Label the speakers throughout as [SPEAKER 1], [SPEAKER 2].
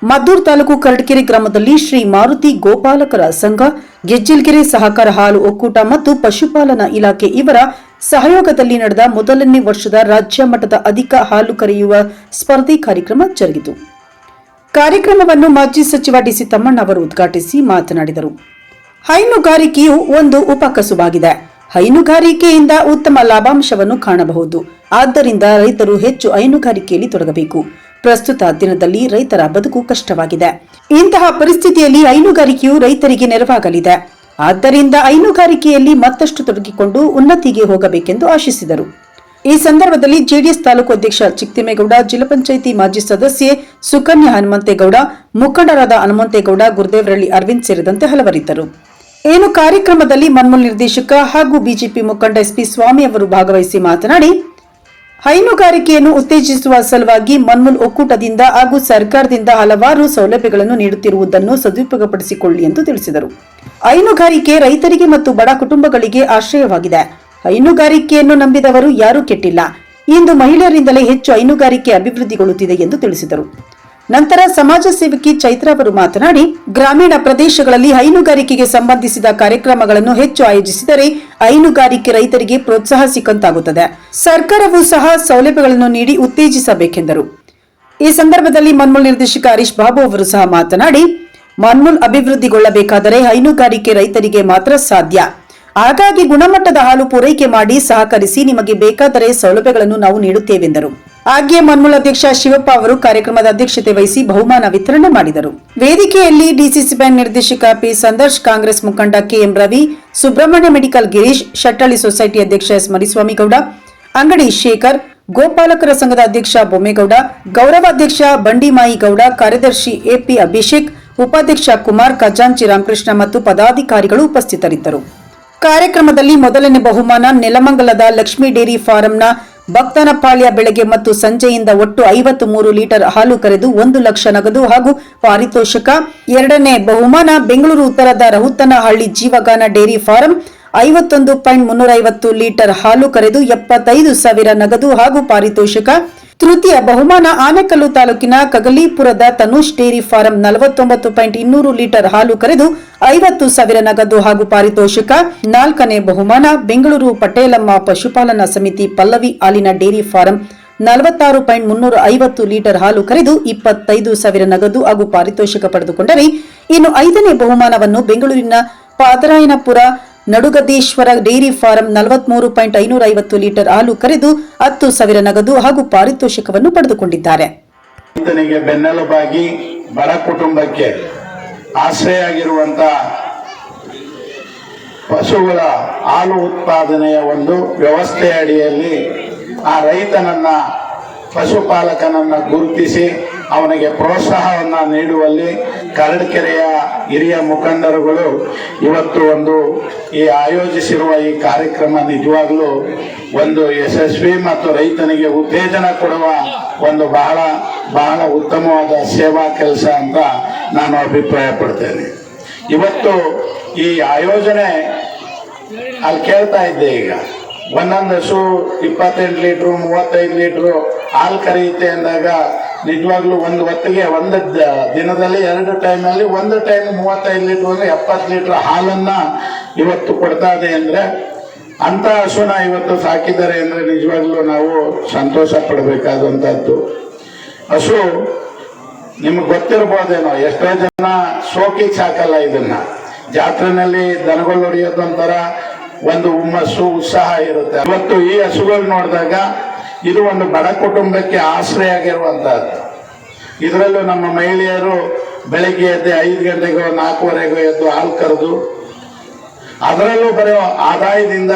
[SPEAKER 1] ಮದ್ದೂರು ತಾಲೂಕು ಕರಟಗೆರೆ ಗ್ರಾಮದಲ್ಲಿ ಶ್ರೀ ಮಾರುತಿ ಗೋಪಾಲಕರ ಸಂಘ, ಗೆಜ್ಜಿಲ್ಗೆರೆ ಸಹಕಾರ ಹಾಲು ಒಕ್ಕೂಟ ಮತ್ತು ಪಶುಪಾಲನಾ ಇಲಾಖೆ ಇವರ ಸಹಯೋಗದಲ್ಲಿ ನಡೆದ ಮೊದಲನೇ ವರ್ಷದ ರಾಜ್ಯ ಮಟ್ಟದ ಅಧಿಕ ಹಾಲು ಕರೆಯುವ ಸ್ಪರ್ಧೆ ಕಾರ್ಯಕ್ರಮ ಜರುಗಿತು. ಕಾರ್ಯಕ್ರಮವನ್ನು ಮಾಜಿ ಸಚಿವ ಡಿಸಿ ತಮ್ಮಣ್ಣ ಅವರು ಉದ್ಘಾಟಿಸಿ ಮಾತನಾಡಿದರು. ಹೈನುಗಾರಿಕೆಯು ಒಂದು ಉಪಕಸುಬಾಗಿದೆ. ಹೈನುಗಾರಿಕೆಯಿಂದ ಉತ್ತಮ ಲಾಭಾಂಶವನ್ನು ಕಾಣಬಹುದು. ಆದ್ದರಿಂದ ರೈತರು ಹೆಚ್ಚು ಹೈನುಗಾರಿಕೆಯಲ್ಲಿ ತೊಡಗಬೇಕು. ಪ್ರಸ್ತುತ ದಿನದಲ್ಲಿ ರೈತರ ಬದುಕು ಕಷ್ಟವಾಗಿದೆ. ಇಂತಹ ಪರಿಸ್ಥಿತಿಯಲ್ಲಿ ಹೈನುಗಾರಿಕೆಯು ರೈತರಿಗೆ ನೆರವಾಗಲಿದೆ. ಆದ್ದರಿಂದ ಹೈನುಗಾರಿಕೆಯಲ್ಲಿ ಮತ್ತಷ್ಟು ತೊಡಗಿಕೊಂಡು ಉನ್ನತಿಗೆ ಹೋಗಬೇಕೆಂದು ಆಶಿಸಿದರು. ಈ ಸಂದರ್ಭದಲ್ಲಿ ಜೆಡಿಎಸ್ ತಾಲೂಕು ಅಧ್ಯಕ್ಷ ಚಿಕ್ತಿಮೇಗೌಡ, ಜಿಲ್ಲಾ ಪಂಚಾಯಿತಿ ಮಾಜಿ ಸದಸ್ಯೆ ಸುಕನ್ಯಾ ಹನುಮಂತೇಗೌಡ, ಮುಖಂಡರಾದ ಹನುಮಂತೇಗೌಡ, ಗುರುದೇವರಳ್ಳಿ ಅರವಿಂದ್ ಸೇರಿದಂತೆ ಹಲವರಿದ್ದರು. ಕಾರ್ಯಕ್ರಮದಲ್ಲಿ ಮನ್ಮೂಲ್ ನಿರ್ದೇಶಕ ಹಾಗೂ ಬಿಜೆಪಿ ಮುಖಂಡ ಎಸ್ಪಿ ಸ್ವಾಮಿ ಅವರು ಭಾಗವಹಿಸಿ ಮಾತನಾಡಿ, ಹೈನುಗಾರಿಕೆಯನ್ನು ಉತ್ತೇಜಿಸುವ ಸಲುವಾಗಿ ಮನ್ಮೂಲ್ ಒಕ್ಕೂಟದಿಂದ ಹಾಗೂ ಸರ್ಕಾರದಿಂದ ಹಲವಾರು ಸೌಲಭ್ಯಗಳನ್ನು ನೀಡುತ್ತಿರುವುದನ್ನು ಸದುಪಯೋಗಪಡಿಸಿಕೊಳ್ಳಿ ಎಂದು ತಿಳಿಸಿದರು. ಹೈನುಗಾರಿಕೆ ರೈತರಿಗೆ ಮತ್ತು ಬಡ ಕುಟುಂಬಗಳಿಗೆ ಆಶ್ರಯವಾಗಿದೆ. ಹೈನುಗಾರಿಕೆಯನ್ನು ನಂಬಿದವರು ಯಾರೂ ಕೆಟ್ಟಿಲ್ಲ. ಇಂದು ಮಹಿಳೆಯರಿಂದಲೇ ಹೆಚ್ಚು ಹೈನುಗಾರಿಕೆ ಅಭಿವೃದ್ಧಿಗೊಳ್ಳುತ್ತಿದೆ ಎಂದು ತಿಳಿಸಿದರು. ನಂತರ ಸಮಾಜ ಸೇವಕಿ ಚೈತ್ರ ಅವರು ಮಾತನಾಡಿ, ಗ್ರಾಮೀಣ ಪ್ರದೇಶಗಳಲ್ಲಿ ಹೈನುಗಾರಿಕೆಗೆ ಸಂಬಂಧಿಸಿದ ಕಾರ್ಯಕ್ರಮಗಳನ್ನು ಹೆಚ್ಚು ಆಯೋಜಿಸಿದರೆ ಹೈನುಗಾರಿಕೆ ರೈತರಿಗೆ ಪ್ರೋತ್ಸಾಹ ಸಿಕ್ಕಂತಾಗುತ್ತದೆ. ಸರ್ಕಾರವೂ ಸಹ ಸೌಲಭ್ಯಗಳನ್ನು ನೀಡಿ ಉತ್ತೇಜಿಸಬೇಕೆಂದರು. ಈ ಸಂದರ್ಭದಲ್ಲಿ ಮನ್ಮೂಲ್ ನಿರ್ದೇಶಕ ಹರೀಶ್ ಬಾಬು ಅವರು ಸಹ ಮಾತನಾಡಿ, ಮನ್ಮೂಲ್ ಅಭಿವೃದ್ಧಿಗೊಳ್ಳಬೇಕಾದರೆ ಹೈನುಗಾರಿಕೆ ರೈತರಿಗೆ ಮಾತ್ರ ಸಾಧ್ಯ. ಹಾಗಾಗಿ ಗುಣಮಟ್ಟದ ಹಾಲು ಪೂರೈಕೆ ಮಾಡಿ ಸಹಕರಿಸಿ. ನಿಮಗೆ ಬೇಕಾದರೆ ಸೌಲಭ್ಯಗಳನ್ನು ನಾವು ನೀಡುತ್ತೇವೆಂದರು. ಹಾಗೆಯೇ ಮನ್ಮೂಲ್ ಅಧ್ಯಕ್ಷ ಶಿವಪ್ಪ ಅವರು ಕಾರ್ಯಕ್ರಮದ ಅಧ್ಯಕ್ಷತೆ ವಹಿಸಿ ಬಹುಮಾನ ವಿತರಣೆ ಮಾಡಿದರು. ವೇದಿಕೆಯಲ್ಲಿ ಡಿಸಿಸಿ ಬ್ಯಾಂಕ್ ನಿರ್ದೇಶಕ ಪಿ ಸಂದರ್ಶ್, ಕಾಂಗ್ರೆಸ್ ಮುಖಂಡ KM Ravi, Subrahmanya medical Girish, Shettalli society ಅಧ್ಯಕ್ಷ ಎಸ್ ಮರಿಸ್ವಾಮಿಗೌಡ, ಅಂಗಡಿ ಶೇಖರ್, ಗೋಪಾಲಕರ ಸಂಘದ ಅಧ್ಯಕ್ಷ ಬೊಮ್ಮೇಗೌಡ, ಗೌರವಾಧ್ಯಕ್ಷ ಬಂಡಿಮಾಯಿಗೌಡ, ಕಾರ್ಯದರ್ಶಿ ಎಪಿ ಅಭಿಷೇಕ್, ಉಪಾಧ್ಯಕ್ಷ ಕುಮಾರ್, ಖಜಾಂಚಿ ರಾಮಕೃಷ್ಣ ಮತ್ತು ಪದಾಧಿಕಾರಿಗಳು ಉಪಸ್ಥಿತರಿದ್ದರು. ಕಾರ್ಯಕ್ರಮದಲ್ಲಿ ಮೊದಲನೇ ಬಹುಮಾನ ನೆಲಮಂಗಲದ ಲಕ್ಷ್ಮೀ ಡೇರಿ ಫಾರಂನ ಭಕ್ತನಪಾಳ್ಯ ಬೆಳಗ್ಗೆ ಮತ್ತು ಸಂಜೆಯಿಂದ ಒಟ್ಟು 53 ಲೀಟರ್ ಹಾಲು ಕರೆದು 1 ಲಕ್ಷ ನಗದು ಹಾಗೂ ಪಾರಿತೋಷಕ. ಎರಡನೇ ಬಹುಮಾನ ಬೆಂಗಳೂರು ಉತ್ತರದ ರಹುತ್ತನಹಳ್ಳಿ ಜೀವಗಾನ ಡೇರಿ ಫಾರಂ 51.350 ಲೀಟರ್ ಹಾಲು ಕರೆದು 75,000 ನಗದು ಹಾಗೂ ಪಾರಿತೋಷಕ. ತೃತೀಯ ಬಹುಮಾನ ಆನೇಕಲ್ಲು ತಾಲೂಕಿನ ಕಗಲೀಪುರದ ತನುಷ್ ಡೇರಿ ಫಾರಂ 49.200 ಲೀಟರ್ ಹಾಲು ಕರೆದು 50,000 ನಗದು ಹಾಗೂ ಪಾರಿತೋಷಕ. ನಾಲ್ಕನೇ ಬಹುಮಾನ ಬೆಂಗಳೂರು ಪಟೇಲಮ್ಮ ಪಶುಪಾಲನಾ ಸಮಿತಿ ಪಲ್ಲವಿ ಹಾಲಿನ ಡೇರಿ ಫಾರಂ 46.350 ಲೀಟರ್ ಹಾಲು ಕರೆದು 25,000 ನಗದು ಹಾಗೂ ಪಾರಿತೋಷಕ ಪಡೆದುಕೊಂಡರೆ, ಇನ್ನು ಐದನೇ ಬಹುಮಾನವನ್ನು ಬೆಂಗಳೂರಿನ ಪಾದರಾಯನಪುರ ನಡುಗದೇಶ್ವರ ಡೇರಿ ಫಾರಂ 43.550 ಲೀಟರ್ ಹಾಲು ಕರೆದು 10,000 ನಗದು ಹಾಗೂ ಪಾರಿತೋಷಕವನ್ನು ಪಡೆದುಕೊಂಡಿದ್ದಾರೆ.
[SPEAKER 2] ರೈತನಿಗೆ ಬೆನ್ನೆಲುಬಾಗಿ ಬಡ ಕುಟುಂಬಕ್ಕೆ ಆಶ್ರಯ ಆಗಿರುವಂತಹ ಪಶುಗಳ ಹಾಲು ಉತ್ಪಾದನೆಯ ಒಂದು ವ್ಯವಸ್ಥೆ ಅಡಿಯಲ್ಲಿ ಆ ರೈತನನ್ನ, ಪಶುಪಾಲಕನನ್ನ ಗುರುತಿಸಿ ಅವನಿಗೆ ಪ್ರೋತ್ಸಾಹವನ್ನು ನೀಡುವಲ್ಲಿ ಕರಟಗೆರೆಯ ಹಿರಿಯ ಮುಖಂಡರುಗಳು ಇವತ್ತು ಈ ಆಯೋಜಿಸಿರುವ ಈ ಕಾರ್ಯಕ್ರಮ ನಿಜವಾಗ್ಲೂ ಒಂದು ಯಶಸ್ವಿ ಮತ್ತು ರೈತನಿಗೆ ಉತ್ತೇಜನ ಕೊಡುವ ಒಂದು ಬಹಳ ಬಹಳ ಉತ್ತಮವಾದ ಸೇವಾ ಕೆಲಸ ಅಂತ ನಾನು ಅಭಿಪ್ರಾಯ ಪಡ್ತೇನೆ. ಇವತ್ತು ಈ ಆಯೋಜನೆ ಅಲ್ಲಿ ಕೇಳ್ತಾ ಇದ್ದೆ, ಈಗ ಒಂದೊಂದು ಹಸು 28 ಲೀಟ್ರು 35 ಲೀಟ್ರು ಹಾಲು ಕರೆಯುತ್ತೆ ಅಂದಾಗ ನಿಜವಾಗ್ಲೂ ಒಂದು ಹೊತ್ತಿಗೆ ಒಂದು ದಿನದಲ್ಲಿ 2 ಟೈಮಲ್ಲಿ ಒಂದು ಟೈಮ್ 35 ಲೀಟ್ರ್ ಅಂದರೆ 70 ಲೀಟ್ರ್ ಹಾಲನ್ನ ಇವತ್ತು ಕೊಡ್ತಾ ಇದೆ ಅಂದರೆ, ಅಂತ ಹಸುನ ಇವತ್ತು ಸಾಕಿದ್ದಾರೆ ಅಂದರೆ ನಿಜವಾಗ್ಲೂ ನಾವು ಸಂತೋಷ ಪಡಬೇಕಾದಂಥದ್ದು. ಹಸು ನಿಮ್ಗೆ ಗೊತ್ತಿರ್ಬೋದೇನೋ, ಎಷ್ಟೋ ಜನ ಶೋಕಿಗೆ ಸಾಕಲ್ಲ ಇದನ್ನ. ಜಾತ್ರೆನಲ್ಲಿ ದನಗಳು ಹೊಡೆಯೋದೊಂಥರ ಒಂದು ಹುಮ್ಮಸ್ಸು, ಉತ್ಸಾಹ ಇರುತ್ತೆ. ಇವತ್ತು ಈ ಹಸುಗಳು ನೋಡಿದಾಗ ಇದು ಒಂದು ಬಡ ಕುಟುಂಬಕ್ಕೆ ಆಶ್ರಯ ಆಗಿರುವಂತಹದ್ದು. ಇದರಲ್ಲೂ ನಮ್ಮ ಮಹಿಳೆಯರು ಬೆಳಗ್ಗೆ ಎದ್ದು 5 ಗಂಟೆಗೋ 4:15ಗೋ ಎದ್ದು ಹಾಲು ಕರೆದು ಅದರಲ್ಲೂ ಬರೋ ಆದಾಯದಿಂದ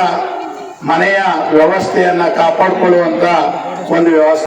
[SPEAKER 2] ಮನೆಯ ವ್ಯವಸ್ಥೆಯನ್ನ ಕಾಪಾಡಿಕೊಳ್ಳುವಂತ ಒಂದು ವ್ಯವಸ್ಥೆ.